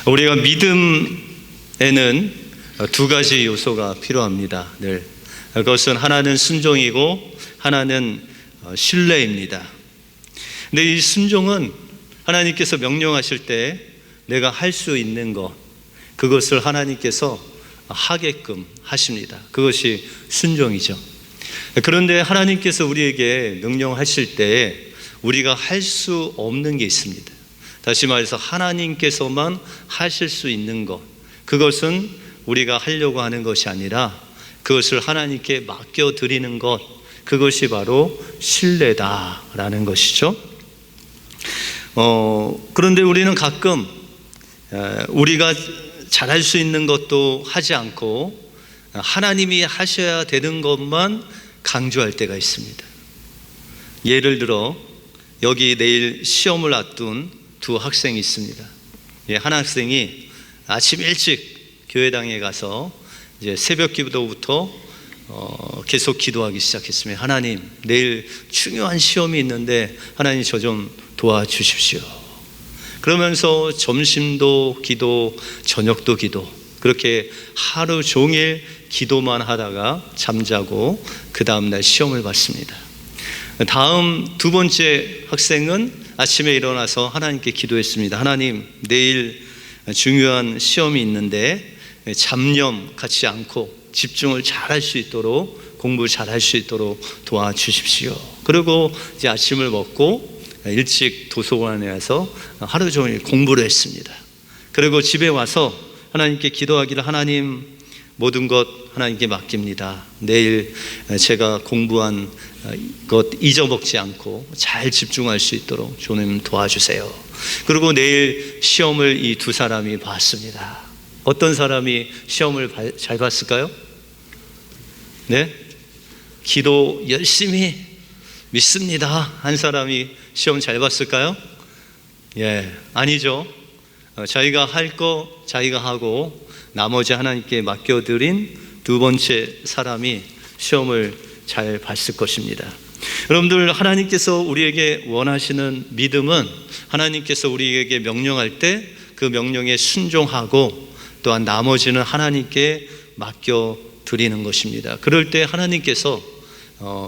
우리가 믿음에는 두 가지 요소가 필요합니다. 늘. 그것은 하나는 순종이고 하나는 신뢰입니다. 근데 이 순종은 하나님께서 명령하실 때 내가 할 수 있는 것, 그것을 하나님께서 하게끔 하십니다. 그것이 순종이죠. 그런데 하나님께서 우리에게 명령하실 때 우리가 할 수 없는 게 있습니다. 다시 말해서 하나님께서만 하실 수 있는 것, 그것은 우리가 하려고 하는 것이 아니라 그것을 하나님께 맡겨드리는 것, 그것이 바로 신뢰다라는 것이죠. 그런데 우리는 가끔 우리가 잘할 수 있는 것도 하지 않고 하나님이 하셔야 되는 것만 강조할 때가 있습니다. 예를 들어 여기 내일 시험을 앞둔 두 학생이 있습니다. 한 학생이 아침 일찍 교회당에 가서 이제 새벽 기도부터 계속 기도하기 시작했습니다. 하나님, 내일 중요한 시험이 있는데 하나님 저 좀 도와주십시오. 그러면서 점심도 기도, 저녁도 기도, 그렇게 하루 종일 기도만 하다가 잠자고 그 다음날 시험을 봤습니다. 다음 두 번째 학생은 아침에 일어나서 하나님께 기도했습니다. 하나님, 내일 중요한 시험이 있는데 잡념 갖지 않고 집중을 잘할 수 있도록, 공부 잘할 수 있도록 도와주십시오. 그리고 이제 아침을 먹고 일찍 도서관에 와서 하루 종일 공부를 했습니다. 그리고 집에 와서 하나님께 기도하기를, 하나님, 모든 것 하나님께 맡깁니다. 내일 제가 공부한 것 잊어먹지 않고 잘 집중할 수 있도록 주님 도와주세요. 그리고 내일 시험을 이 두 사람이 봤습니다. 어떤 사람이 시험을 잘 봤을까요? 네? 기도 열심히 믿습니다 한 사람이 시험 잘 봤을까요? 아니죠. 자기가 할 거 자기가 하고 나머지 하나님께 맡겨드린 두 번째 사람이 시험을 잘 봤을 것입니다. 여러분들, 하나님께서 우리에게 원하시는 믿음은 하나님께서 우리에게 명령할 때 그 명령에 순종하고 또한 나머지는 하나님께 맡겨드리는 것입니다. 그럴 때 하나님께서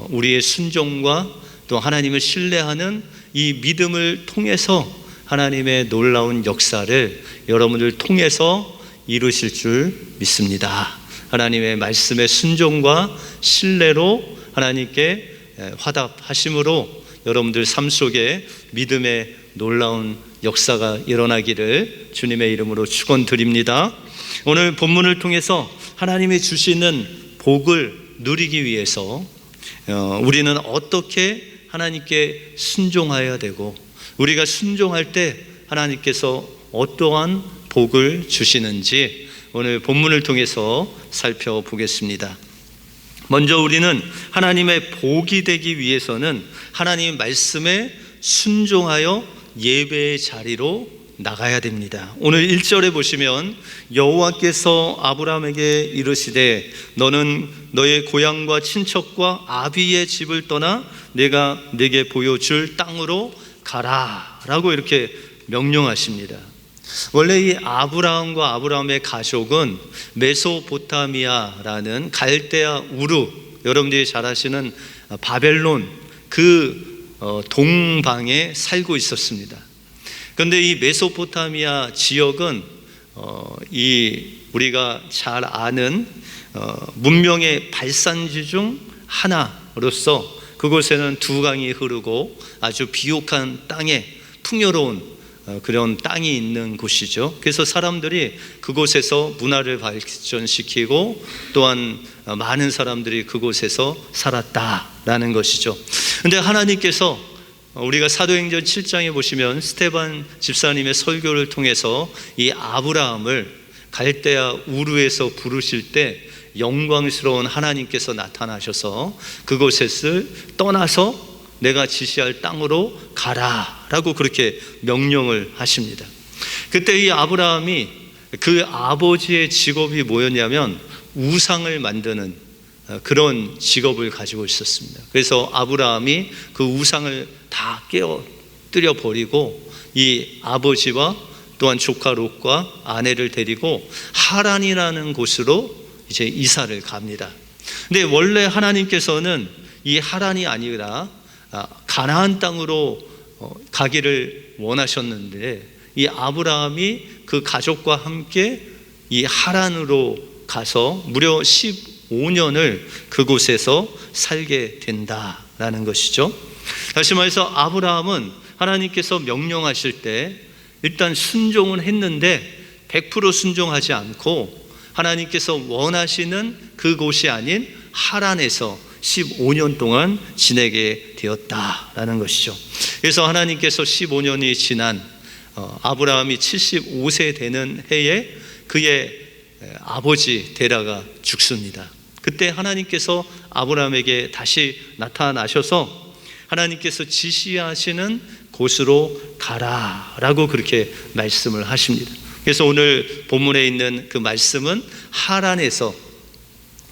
우리의 순종과 또 하나님을 신뢰하는 이 믿음을 통해서 하나님의 놀라운 역사를 여러분들 통해서 이루실 줄 믿습니다. 하나님의 말씀의 순종과 신뢰로 하나님께 화답하심으로 여러분들 삶 속에 믿음의 놀라운 역사가 일어나기를 주님의 이름으로 축원드립니다. 오늘 본문을 통해서 하나님이 주시는 복을 누리기 위해서 우리는 어떻게 하나님께 순종해야 되고, 우리가 순종할 때 하나님께서 어떠한 복을 주시는지 오늘 본문을 통해서 살펴보겠습니다. 먼저 우리는 하나님의 복이 되기 위해서는 하나님의 말씀에 순종하여 예배의 자리로 나가야 됩니다. 오늘 1절에 보시면 여호와께서 아브라함에게 이르시되 너는 너의 고향과 친척과 아비의 집을 떠나 내가 네게 보여줄 땅으로 가라 라고 이렇게 명령하십니다. 원래 이 아브라함과 아브라함의 가족은 메소포타미아라는 갈대아 우르, 여러분들이 잘 아시는 바벨론 그 동방에 살고 있었습니다. 그런데 이 메소포타미아 지역은 우리가 잘 아는 문명의 발산지 중 하나로서 그곳에는 두 강이 흐르고 아주 비옥한 땅에 풍요로운 그런 땅이 있는 곳이죠. 그래서 사람들이 그곳에서 문화를 발전시키고 또한 많은 사람들이 그곳에서 살았다라는 것이죠. 그런데 하나님께서 우리가 사도행전 7장에 보시면 스데반 집사님의 설교를 통해서 이 아브라함을 갈대아 우르에서 부르실 때 영광스러운 하나님께서 나타나셔서 그곳을 떠나서 내가 지시할 땅으로 가라라고 그렇게 명령을 하십니다. 그때 이 아브라함이 그 아버지의 직업이 뭐였냐면 우상을 만드는 그런 직업을 가지고 있었습니다. 그래서 아브라함이 그 우상을 다 깨어뜨려 버리고 이 아버지와 또한 조카 롯과 아내를 데리고 하란이라는 곳으로 이제 이사를 갑니다. 근데 원래 하나님께서는 이 하란이 아니라 가나안 땅으로 가기를 원하셨는데, 이 아브라함이 그 가족과 함께 이 하란으로 가서 무려 15년을 그곳에서 살게 된다라는 것이죠. 다시 말해서 아브라함은 하나님께서 명령하실 때 일단 순종은 했는데 100% 순종하지 않고 하나님께서 원하시는 그곳이 아닌 하란에서 15년 동안 지내게 되었다라는 것이죠. 그래서 하나님께서 15년이 지난 아브라함이 75세 되는 해에 그의 아버지 데라가 죽습니다. 그때 하나님께서 아브라함에게 다시 나타나셔서 하나님께서 지시하시는 곳으로 가라라고 그렇게 말씀을 하십니다. 그래서 오늘 본문에 있는 그 말씀은 하란에서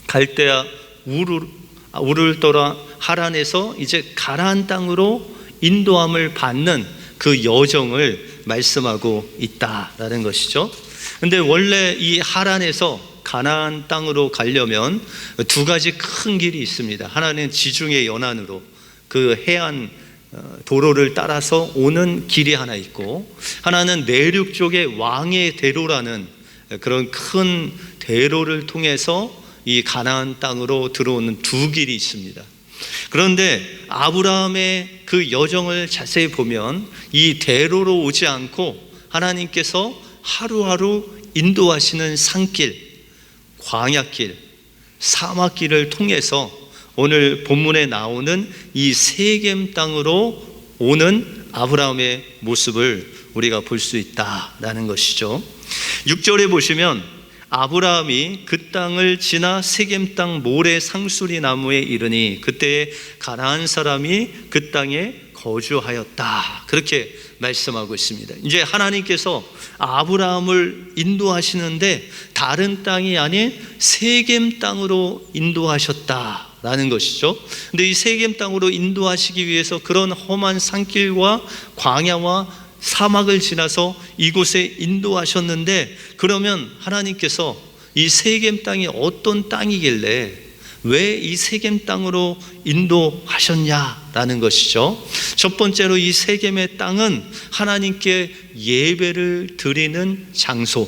갈대아 우르를 떠나 하란에서 이제 가나안 땅으로 인도함을 받는 그 여정을 말씀하고 있다라는 것이죠. 근데 원래 이 하란에서 가나안 땅으로 가려면 두 가지 큰 길이 있습니다. 하나는 지중해 연안으로 그 해안 도로를 따라서 오는 길이 하나 있고, 하나는 내륙 쪽의 왕의 대로라는 그런 큰 대로를 통해서 이 가나안 땅으로 들어오는 두 길이 있습니다. 그런데 아브라함의 그 여정을 자세히 보면 이 대로로 오지 않고 하나님께서 하루하루 인도하시는 산길, 광야길, 사막길을 통해서 오늘 본문에 나오는 이 세겜 땅으로 오는 아브라함의 모습을 우리가 볼 수 있다라는 것이죠. 6절에 보시면 아브라함이 그 땅을 지나 세겜 땅 모래 상수리 나무에 이르니 그때 가나안 사람이 그 땅에 거주하였다, 그렇게 말씀하고 있습니다. 이제 하나님께서 아브라함을 인도하시는데 다른 땅이 아닌 세겜 땅으로 인도하셨다라는 것이죠. 근데 이 세겜 땅으로 인도하시기 위해서 그런 험한 산길과 광야와 사막을 지나서 이곳에 인도하셨는데, 그러면 하나님께서 이 세겜 땅이 어떤 땅이길래 왜 이 세겜 땅으로 인도하셨냐라는 것이죠. 첫 번째로 이 세겜의 땅은 하나님께 예배를 드리는 장소,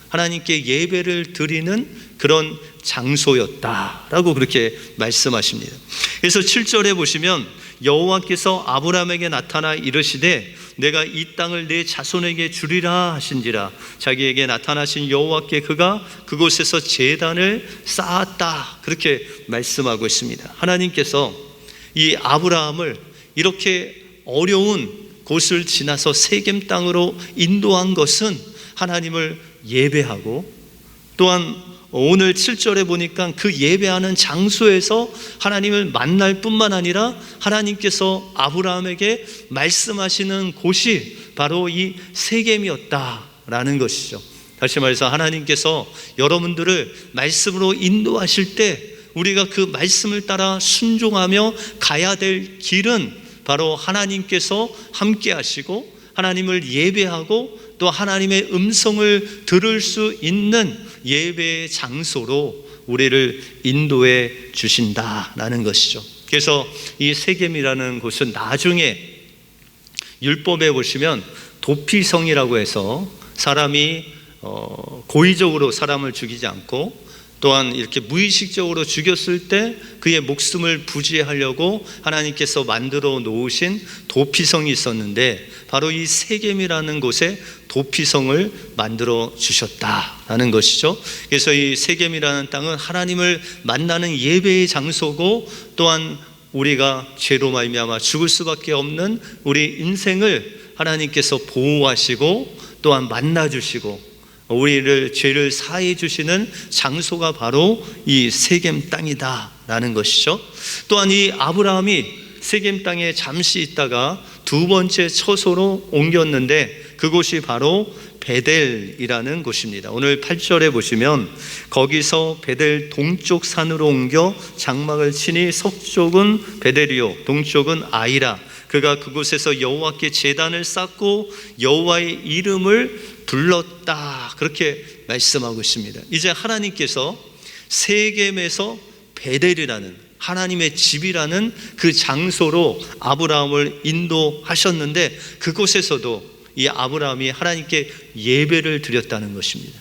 하나님께 예배를 드리는 그런 장소였다라고 그렇게 말씀하십니다. 그래서 7절에 보시면 여호와께서 아브라함에게 나타나 이르시되 내가 이 땅을 내 자손에게 주리라 하신지라. 자기에게 나타나신 여호와께 그가 그곳에서 제단을 쌓았다, 그렇게 말씀하고 있습니다. 하나님께서 이 아브라함을 이렇게 어려운 곳을 지나서 세겜 땅으로 인도한 것은 하나님을 예배하고, 또한 오늘 7절에 보니까 그 예배하는 장소에서 하나님을 만날 뿐만 아니라 하나님께서 아브라함에게 말씀하시는 곳이 바로 이 세겜이었다라는 것이죠. 다시 말해서 하나님께서 여러분들을 말씀으로 인도하실 때 우리가 그 말씀을 따라 순종하며 가야 될 길은 바로 하나님께서 함께 하시고 하나님을 예배하고 또 하나님의 음성을 들을 수 있는 예배의 장소로 우리를 인도해 주신다라는 것이죠. 그래서 이 세겜이라는 곳은 나중에 율법에 보시면 도피성이라고 해서 사람이 고의적으로 사람을 죽이지 않고 또한 이렇게 무의식적으로 죽였을 때 그의 목숨을 부지하려고 하나님께서 만들어 놓으신 도피성이 있었는데, 바로 이 세겜이라는 곳에 도피성을 만들어 주셨다라는 것이죠. 그래서 이 세겜이라는 땅은 하나님을 만나는 예배의 장소고, 또한 우리가 죄로 말미암아 죽을 수밖에 없는 우리 인생을 하나님께서 보호하시고 또한 만나주시고 우리를 죄를 사해 주시는 장소가 바로 이 세겜 땅이다라는 것이죠. 또한 이 아브라함이 세겜 땅에 잠시 있다가 두 번째 처소로 옮겼는데 그곳이 바로 베델이라는 곳입니다. 오늘 8절에 보시면 거기서 베델 동쪽 산으로 옮겨 장막을 치니 서쪽은 베델이요 동쪽은 아이라. 그가 그곳에서 여호와께 제단을 쌓고 여호와의 이름을 불렀다. 그렇게 말씀하고 있습니다. 이제 하나님께서 세겜에서 베델이라는 하나님의 집이라는 그 장소로 아브라함을 인도하셨는데, 그곳에서도 이 아브라함이 하나님께 예배를 드렸다는 것입니다.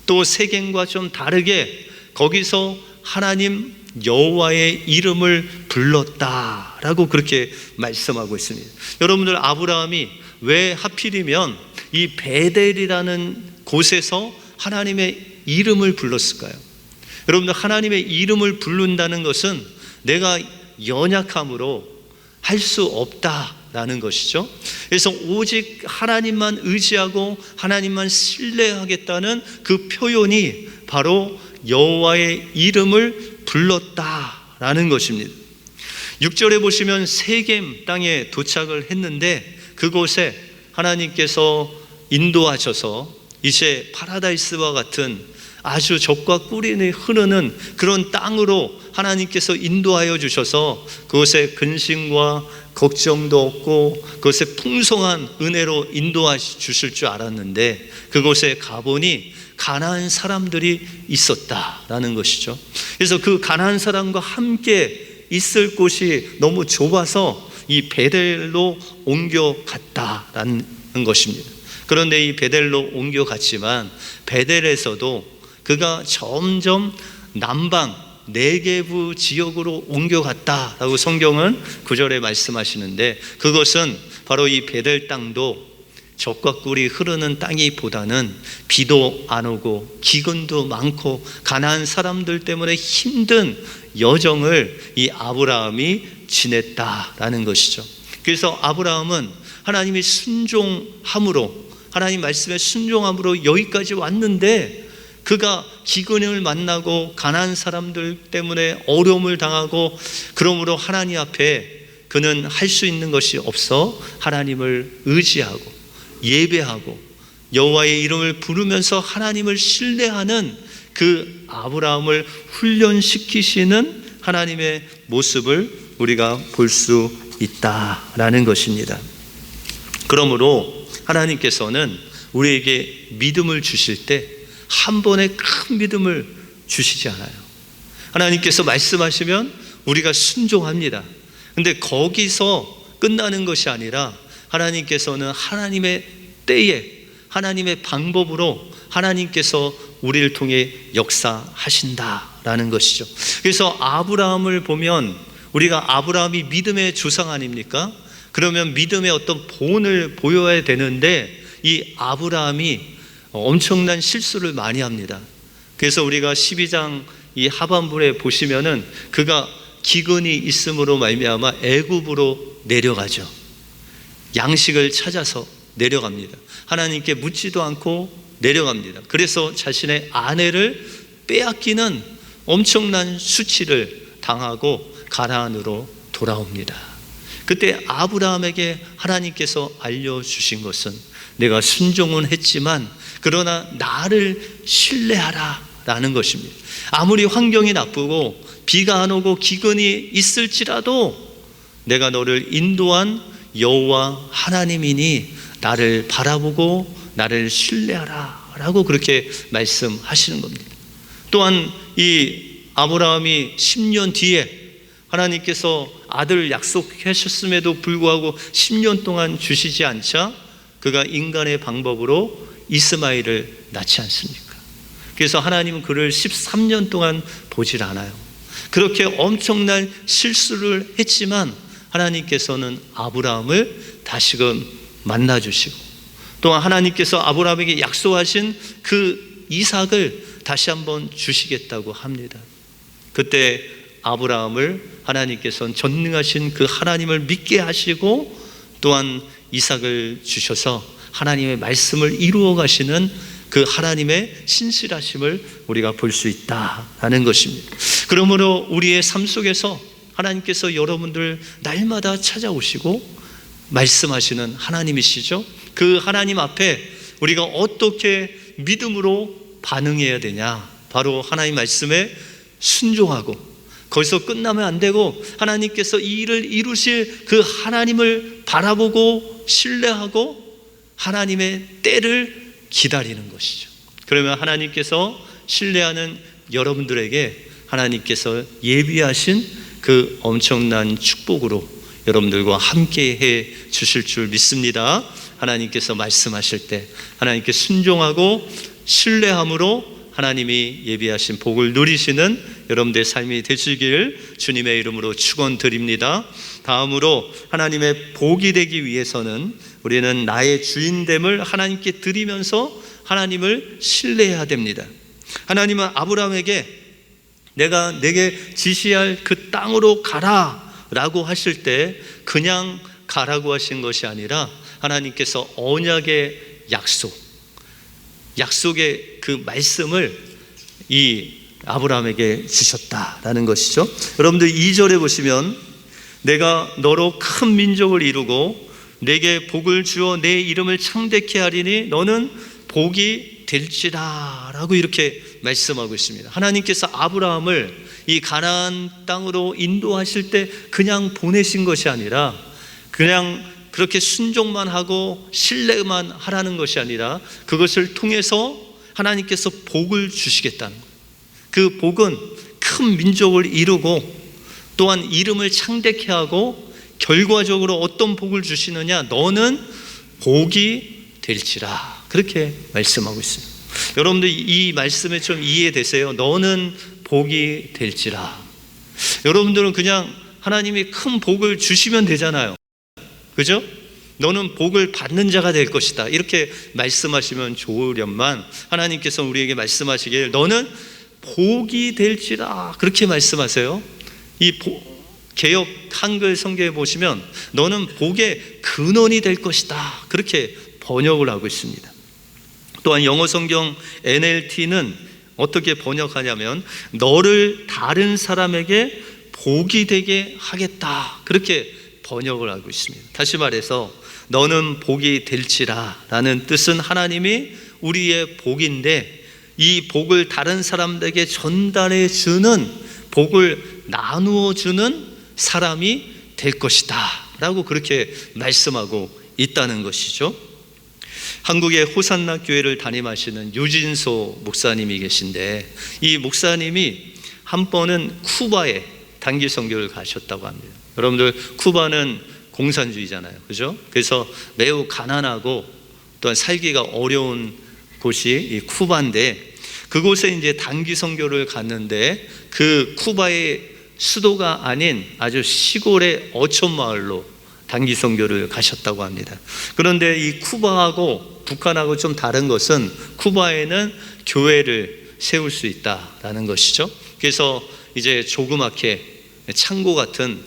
또 세겜과 좀 다르게 거기서 하나님 여호와의 이름을 불렀다라고 그렇게 말씀하고 있습니다. 여러분들, 아브라함이 왜 하필이면 이 베델이라는 곳에서 하나님의 이름을 불렀을까요? 여러분들, 하나님의 이름을 부른다는 것은 내가 연약함으로 할 수 없다라는 것이죠. 그래서 오직 하나님만 의지하고 하나님만 신뢰하겠다는 그 표현이 바로 여호와의 이름을 불렀다라는 것입니다. 6절에 보시면 세겜 땅에 도착을 했는데, 그곳에 하나님께서 인도하셔서 이제 파라다이스와 같은 아주 젖과 꿀이 흐르는 그런 땅으로 하나님께서 인도하여 주셔서 그곳에 근심과 걱정도 없고 그곳에 풍성한 은혜로 인도하 주실 줄 알았는데, 그곳에 가보니 가나안 사람들이 있었다라는 것이죠. 그래서 그 가나안 사람과 함께 있을 곳이 너무 좁아서 이 베델로 옮겨갔다라는 것입니다. 그런데 이 베델로 옮겨갔지만 베델에서도 그가 점점 남방 네게부 지역으로 옮겨갔다라고 성경은 9절에 말씀하시는데, 그것은 바로 이 베델 땅도 젖과 꿀이 흐르는 땅이보다는 비도 안 오고 기근도 많고 가나안 사람들 때문에 힘든 여정을 이 아브라함이 지냈다라는 것이죠. 그래서 아브라함은 하나님이 순종함으로, 하나님 말씀에 순종함으로 여기까지 왔는데, 그가 기근을 만나고 가나안 사람들 때문에 어려움을 당하고, 그러므로 하나님 앞에 그는 할 수 있는 것이 없어 하나님을 의지하고 예배하고 여호와의 이름을 부르면서 하나님을 신뢰하는 그 아브라함을 훈련시키시는 하나님의 모습을 우리가 볼 수 있다라는 것입니다. 그러므로 하나님께서는 우리에게 믿음을 주실 때 한 번에 큰 믿음을 주시지 않아요. 하나님께서 말씀하시면 우리가 순종합니다. 근데 거기서 끝나는 것이 아니라 하나님께서는 하나님의 때에 하나님의 방법으로 하나님께서 우리를 통해 역사하신다라는 것이죠. 그래서 아브라함을 보면 우리가 아브라함이 믿음의 조상 아닙니까? 그러면 믿음의 어떤 본을 보여야 되는데, 이 아브라함이 엄청난 실수를 많이 합니다. 그래서 우리가 12장 이 하반부에 보시면은 그가 기근이 있음으로 말미암아 애굽으로 내려가죠. 양식을 찾아서 내려갑니다. 하나님께 묻지도 않고 내려갑니다. 그래서 자신의 아내를 빼앗기는 엄청난 수치를 당하고 가나안으로 돌아옵니다. 그때 아브라함에게 하나님께서 알려주신 것은, 내가 순종은 했지만 그러나 나를 신뢰하라 라는 것입니다. 아무리 환경이 나쁘고 비가 안 오고 기근이 있을지라도 내가 너를 인도한 여호와 하나님이니 나를 바라보고 나를 신뢰하라 라고 그렇게 말씀하시는 겁니다. 또한 이 아브라함이 10년 뒤에 하나님께서 아들을 약속하셨음에도 불구하고 10년 동안 주시지 않자 그가 인간의 방법으로 이스마엘을 낳지 않습니까? 그래서 하나님은 그를 13년 동안 보질 않아요. 그렇게 엄청난 실수를 했지만 하나님께서는 아브라함을 다시금 만나주시고, 또한 하나님께서 아브라함에게 약속하신 그 이삭을 다시 한번 주시겠다고 합니다. 그때 아브라함을 하나님께서는 전능하신 그 하나님을 믿게 하시고, 또한 이삭을 주셔서 하나님의 말씀을 이루어 가시는 그 하나님의 신실하심을 우리가 볼 수 있다라는 것입니다. 그러므로 우리의 삶 속에서 하나님께서 여러분들 날마다 찾아오시고 말씀하시는 하나님이시죠. 그 하나님 앞에 우리가 어떻게 믿음으로 반응해야 되냐? 바로 하나님 말씀에 순종하고 거기서 끝나면 안 되고 하나님께서 이 일을 이루실 그 하나님을 바라보고 신뢰하고 하나님의 때를 기다리는 것이죠. 그러면 하나님께서 신뢰하는 여러분들에게 하나님께서 예비하신 그 엄청난 축복으로 여러분들과 함께 해 주실 줄 믿습니다. 하나님께서 말씀하실 때 하나님께 순종하고 신뢰함으로 하나님이 예비하신 복을 누리시는 여러분들의 삶이 되시길 주님의 이름으로 축원드립니다. 다음으로 하나님의 복이 되기 위해서는 우리는 나의 주인됨을 하나님께 드리면서 하나님을 신뢰해야 됩니다. 하나님은 아브라함에게 내게 지시할 그 땅으로 가라 라고 하실 때 그냥 가라고 하신 것이 아니라 하나님께서 언약의 약속의 그 말씀을 이 아브라함에게 주셨다라는 것이죠. 여러분들 2절에 보시면 내가 너로 큰 민족을 이루고 내게 복을 주어 내 이름을 창대케 하리니 너는 복이 될지라 라고 이렇게 말씀하고 있습니다. 하나님께서 아브라함을 이 가나안 땅으로 인도하실 때 그냥 보내신 것이 아니라 그냥 그렇게 순종만 하고 신뢰만 하라는 것이 아니라 그것을 통해서 하나님께서 복을 주시겠다는 거예요. 그 복은 큰 민족을 이루고 또한 이름을 창대케 하고 결과적으로 어떤 복을 주시느냐, 너는 복이 될지라 그렇게 말씀하고 있습니다. 여러분들 이 말씀에 좀 이해되세요? 너는 복이 될지라. 여러분들은 그냥 하나님이 큰 복을 주시면 되잖아요, 그죠? 너는 복을 받는 자가 될 것이다 이렇게 말씀하시면 좋으련만 하나님께서 우리에게 말씀하시길 너는 복이 될지라 그렇게 말씀하세요. 이 개역 한글 성경에 보시면 너는 복의 근원이 될 것이다 그렇게 번역을 하고 있습니다. 또한 영어 성경 NLT는 어떻게 번역하냐면 너를 다른 사람에게 복이 되게 하겠다 그렇게 번역을 하고 있습니다. 다시 말해서 너는 복이 될지라 라는 뜻은 하나님이 우리의 복인데 이 복을 다른 사람들에게 전달해 주는, 복을 나누어 주는 사람이 될 것이다 라고 그렇게 말씀하고 있다는 것이죠. 한국의 호산나 교회를 담임하시는 유진소 목사님이 계신데 이 목사님이 한 번은 쿠바에 단기 선교를 가셨다고 합니다. 여러분들 쿠바는 공산주의잖아요, 그죠? 그래서 매우 가난하고 또한 살기가 어려운 곳이 이 쿠바인데 그곳에 이제 단기 선교를 갔는데 그 쿠바의 수도가 아닌 아주 시골의 어촌 마을로 단기 선교를 가셨다고 합니다. 그런데 이 쿠바하고 북한하고 좀 다른 것은 쿠바에는 교회를 세울 수 있다라는 것이죠. 그래서 이제 조그맣게 창고 같은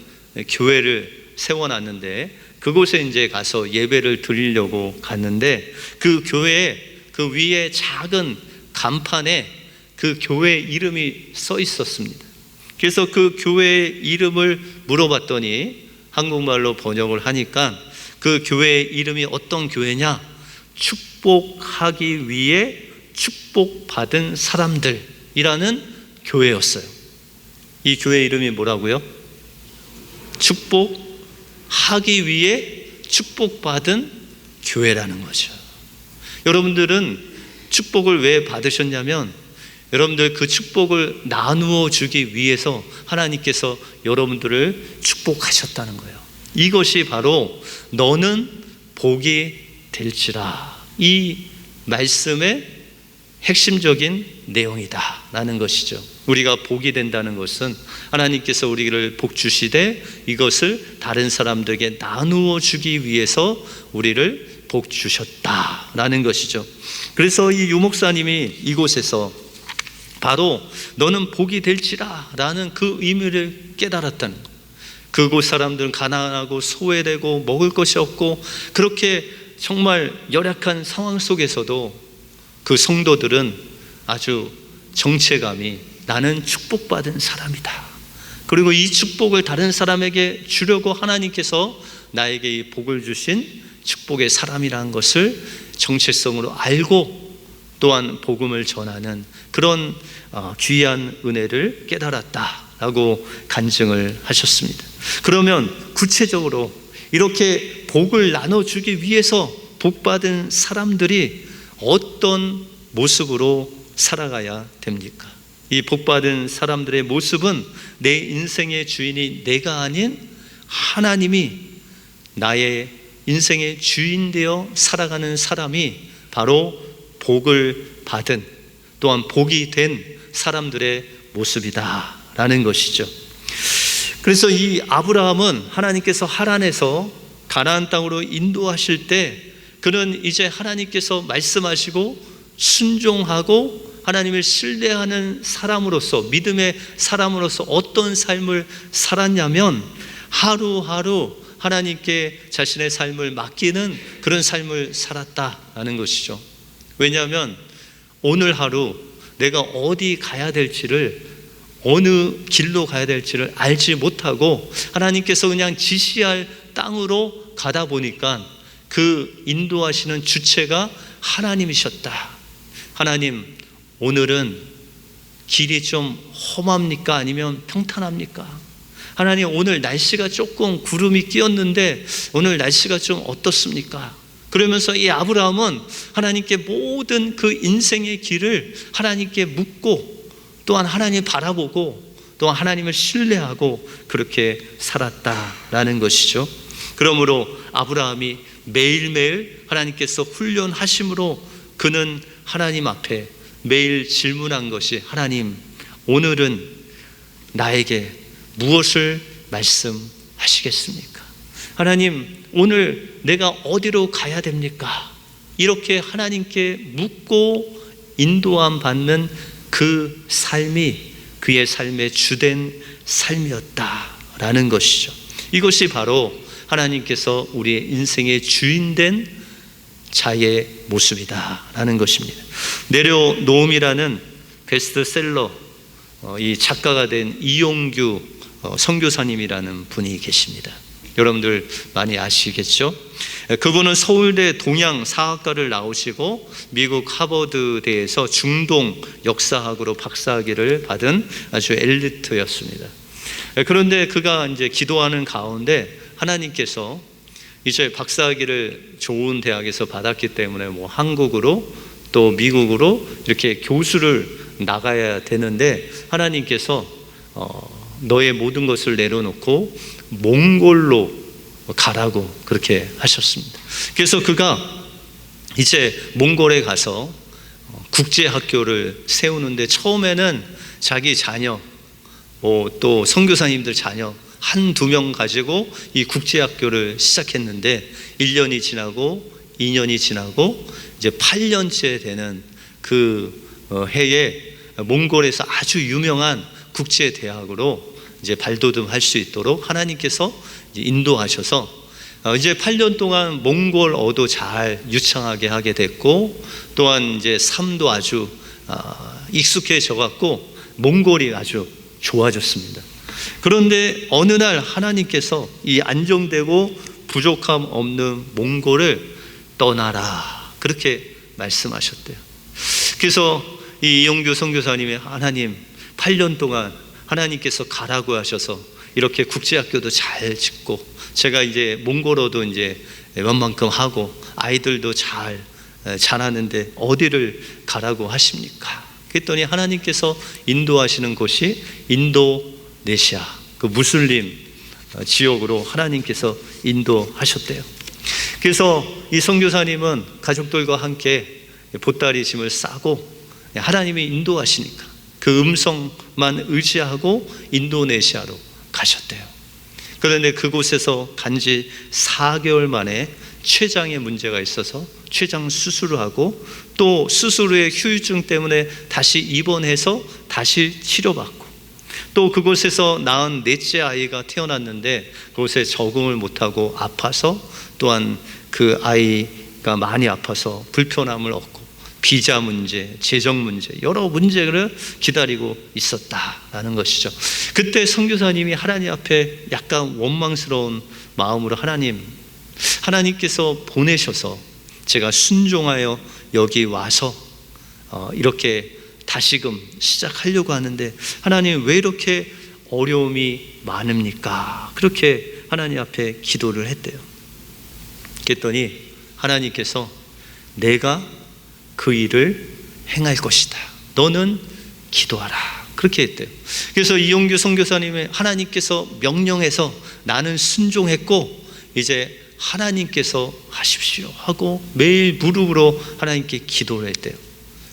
교회를 세워놨는데 그곳에 이제 가서 예배를 드리려고 갔는데 그 교회에 그 위에 작은 간판에 그 교회 이름이 써 있었습니다. 그래서 그 교회 이름을 물어봤더니 한국말로 번역을 하니까 그 교회 이름이 어떤 교회냐? 축복하기 위해 축복받은 사람들이라는 교회였어요. 이 교회 이름이 뭐라고요? 축복하기 위해 축복받은 교회라는 거죠. 여러분들은 축복을 왜 받으셨냐면 여러분들 그 축복을 나누어 주기 위해서 하나님께서 여러분들을 축복하셨다는 거예요. 이것이 바로 너는 복이 될지라 이 말씀의 핵심적인 내용이다라는 것이죠. 우리가 복이 된다는 것은 하나님께서 우리를 복 주시되 이것을 다른 사람들에게 나누어 주기 위해서 우리를 복 주셨다라는 것이죠. 그래서 이 유목사님이 이곳에서 바로 너는 복이 될지라 라는 그 의미를 깨달았다는 거예요. 그곳 사람들은 가난하고 소외되고 먹을 것이 없고 그렇게 정말 열악한 상황 속에서도 그 성도들은 아주 정체감이 나는 축복받은 사람이다. 그리고 이 축복을 다른 사람에게 주려고 하나님께서 나에게 이 복을 주신 축복의 사람이라는 것을 정체성으로 알고 또한 복음을 전하는 그런 귀한 은혜를 깨달았다. 라고 간증을 하셨습니다. 그러면 구체적으로 이렇게 복을 나눠주기 위해서 복받은 사람들이 어떤 모습으로 살아가야 됩니까? 이 복받은 사람들의 모습은 내 인생의 주인이 내가 아닌 하나님이 나의 인생의 주인 되어 살아가는 사람이 바로 복을 받은, 또한 복이 된 사람들의 모습이다 라는 것이죠. 그래서 이 아브라함은 하나님께서 하란에서 가나안 땅으로 인도하실 때 그는 이제 하나님께서 말씀하시고 순종하고 하나님을 신뢰하는 사람으로서, 믿음의 사람으로서 어떤 삶을 살았냐면 하루하루 하나님께 자신의 삶을 맡기는 그런 삶을 살았다라는 것이죠. 왜냐하면 오늘 하루 내가 어디 가야 될지를, 어느 길로 가야 될지를 알지 못하고 하나님께서 그냥 지시할 땅으로 가다 보니까 그 인도하시는 주체가 하나님이셨다. 하나님, 오늘은 길이 좀 험합니까? 아니면 평탄합니까? 하나님, 오늘 날씨가 조금 구름이 끼었는데 오늘 날씨가 좀 어떻습니까? 그러면서 이 아브라함은 하나님께 모든 그 인생의 길을 하나님께 묻고 또한 하나님 바라보고 또한 하나님을 신뢰하고 그렇게 살았다라는 것이죠. 그러므로 아브라함이 매일매일 하나님께서 훈련하심으로 그는 하나님 앞에 매일 질문한 것이, 하나님, 오늘은 나에게 무엇을 말씀하시겠습니까? 하나님, 오늘 내가 어디로 가야 됩니까? 이렇게 하나님께 묻고 인도함 받는 그 삶이 그의 삶의 주된 삶이었다라는 것이죠. 이것이 바로 하나님께서 우리의 인생의 주인된 자의 모습이다라는 것입니다. 내려놓음이라는 베스트셀러, 이 작가가 된 이용규 선교사님이라는 분이 계십니다. 여러분들 많이 아시겠죠? 그분은 서울대 동양사학과를 나오시고 미국 하버드대에서 중동 역사학으로 박사학위를 받은 아주 엘리트였습니다. 그런데 그가 이제 기도하는 가운데 하나님께서 이제 박사학위를 좋은 대학에서 받았기 때문에 뭐 한국으로 또 미국으로 이렇게 교수를 나가야 되는데 하나님께서 너의 모든 것을 내려놓고 몽골로 가라고 그렇게 하셨습니다. 그래서 그가 이제 몽골에 가서 국제학교를 세우는데 처음에는 자기 자녀, 또 선교사님들 자녀 한두 명 가지고 이 국제학교를 시작했는데 1년이 지나고 2년이 지나고 이제 8년째 되는 그 해에 몽골에서 아주 유명한 국제대학으로 이제 발돋움할 수 있도록 하나님께서 이제 인도하셔서 이제 8년 동안 몽골어도 잘 유창하게 하게 됐고 또한 이제 삶도 아주 익숙해져 갖고 몽골이 아주 좋아졌습니다. 그런데 어느 날 하나님께서 이 안정되고 부족함 없는 몽골을 떠나라 그렇게 말씀하셨대요. 그래서 이 이용규 선교사님이 하나님 8년 동안 하나님께서 가라고 하셔서 이렇게 국제학교도 잘 짓고 제가 이제 몽골어도 이제 웬만큼 하고 아이들도 잘 자라는데 어디를 가라고 하십니까? 그랬더니 하나님께서 인도하시는 곳이 인도네시아 그 무슬림 지역으로 하나님께서 인도하셨대요. 그래서 이 선교사님은 가족들과 함께 보따리 짐을 싸고 하나님이 인도하시니까 그 음성만 의지하고 인도네시아로 가셨대요. 그런데 그곳에서 간지 4개월 만에 췌장에 문제가 있어서 췌장 수술을 하고 또 수술 후에 후유증 때문에 다시 입원해서 다시 치료받고 또 그곳에서 낳은 넷째 아이가 태어났는데 그곳에 적응을 못하고 아파서 또한 그 아이가 많이 아파서 불편함을 얻고 비자 문제, 재정 문제, 여러 문제를 기다리고 있었다라는 것이죠. 그때 선교사님이 하나님 앞에 약간 원망스러운 마음으로 하나님께서 보내셔서 제가 순종하여 여기 와서 이렇게 다시금 시작하려고 하는데 하나님 왜 이렇게 어려움이 많습니까? 그렇게 하나님 앞에 기도를 했대요. 그랬더니 하나님께서 내가 그 일을 행할 것이다. 너는 기도하라. 그렇게 했대요. 그래서 이용규 선교사님의 하나님께서 명령해서 나는 순종했고 이제 하나님께서 하십시오 하고 매일 무릎으로 하나님께 기도를 했대요.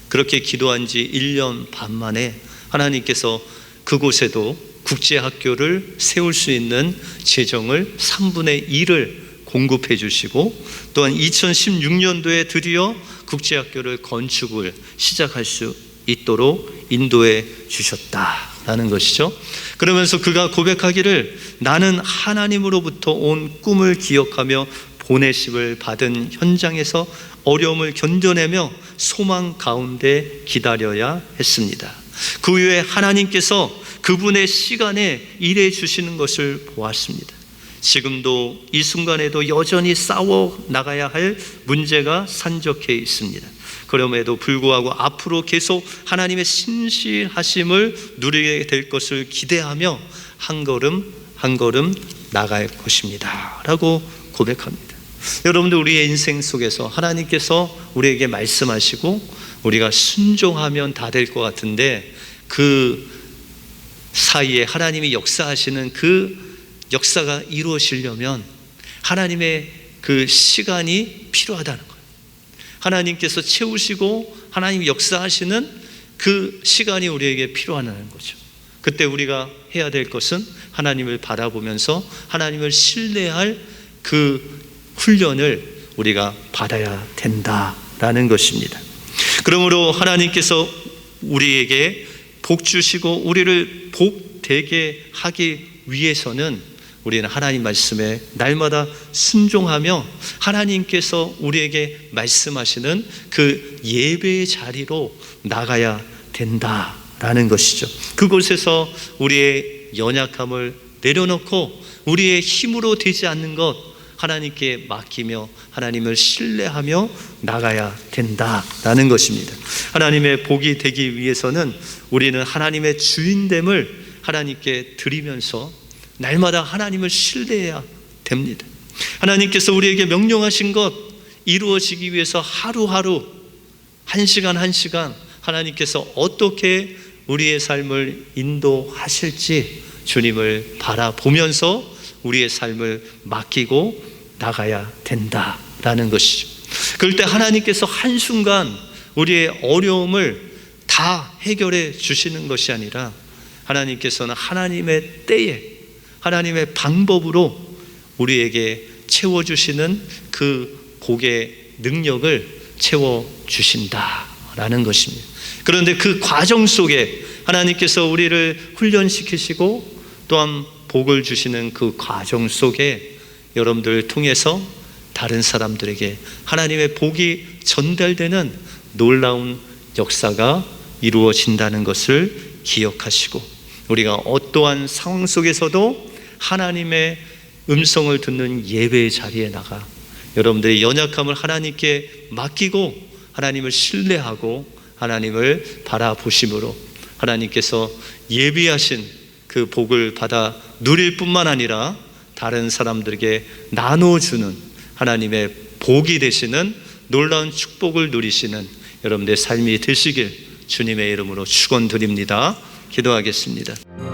그렇게 기도한 지 1년 반 만에 하나님께서 그곳에도 국제학교를 세울 수 있는 재정을 3분의 1을 공급해 주시고 또한 2016년도에 드디어 국제학교를 건축을 시작할 수 있도록 인도해 주셨다라는 것이죠. 그러면서 그가 고백하기를 나는 하나님으로부터 온 꿈을 기억하며 보내심을 받은 현장에서 어려움을 견뎌내며 소망 가운데 기다려야 했습니다. 그 후에 하나님께서 그분의 시간에 일해 주시는 것을 보았습니다. 지금도 이 순간에도 여전히 싸워 나가야 할 문제가 산적해 있습니다. 그럼에도 불구하고 앞으로 계속 하나님의 신실하심을 누리게 될 것을 기대하며 한 걸음 한 걸음 나갈 것입니다 라고 고백합니다. 여러분들 우리의 인생 속에서 하나님께서 우리에게 말씀하시고 우리가 순종하면 다 될 것 같은데 그 사이에 하나님이 역사하시는 그 역사가 이루어지려면 하나님의 그 시간이 필요하다는 거예요. 하나님께서 채우시고 하나님이 역사하시는 그 시간이 우리에게 필요하다는 거죠. 그때 우리가 해야 될 것은 하나님을 바라보면서 하나님을 신뢰할 그 훈련을 우리가 받아야 된다라는 것입니다. 그러므로 하나님께서 우리에게 복 주시고 우리를 복 되게 하기 위해서는 우리는 하나님 말씀에 날마다 순종하며 하나님께서 우리에게 말씀하시는 그 예배의 자리로 나가야 된다라는 것이죠. 그곳에서 우리의 연약함을 내려놓고 우리의 힘으로 되지 않는 것 하나님께 맡기며 하나님을 신뢰하며 나가야 된다라는 것입니다. 하나님의 복이 되기 위해서는 우리는 하나님의 주인됨을 하나님께 드리면서 날마다 하나님을 신뢰해야 됩니다. 하나님께서 우리에게 명령하신 것 이루어지기 위해서 하루하루 한 시간 한 시간 하나님께서 어떻게 우리의 삶을 인도하실지 주님을 바라보면서 우리의 삶을 맡기고 나가야 된다라는 것이죠. 그럴 때 하나님께서 한순간 우리의 어려움을 다 해결해 주시는 것이 아니라 하나님께서는 하나님의 때에 하나님의 방법으로 우리에게 채워주시는 그 복의 능력을 채워주신다라는 것입니다. 그런데 그 과정 속에 하나님께서 우리를 훈련시키시고 또한 복을 주시는 그 과정 속에 여러분들을 통해서 다른 사람들에게 하나님의 복이 전달되는 놀라운 역사가 이루어진다는 것을 기억하시고 우리가 어떠한 상황 속에서도 하나님의 음성을 듣는 예배의 자리에 나가 여러분들의 연약함을 하나님께 맡기고 하나님을 신뢰하고 하나님을 바라보심으로 하나님께서 예비하신 그 복을 받아 누릴 뿐만 아니라 다른 사람들에게 나눠주는 하나님의 복이 되시는 놀라운 축복을 누리시는 여러분들의 삶이 되시길 주님의 이름으로 축원드립니다. 기도하겠습니다.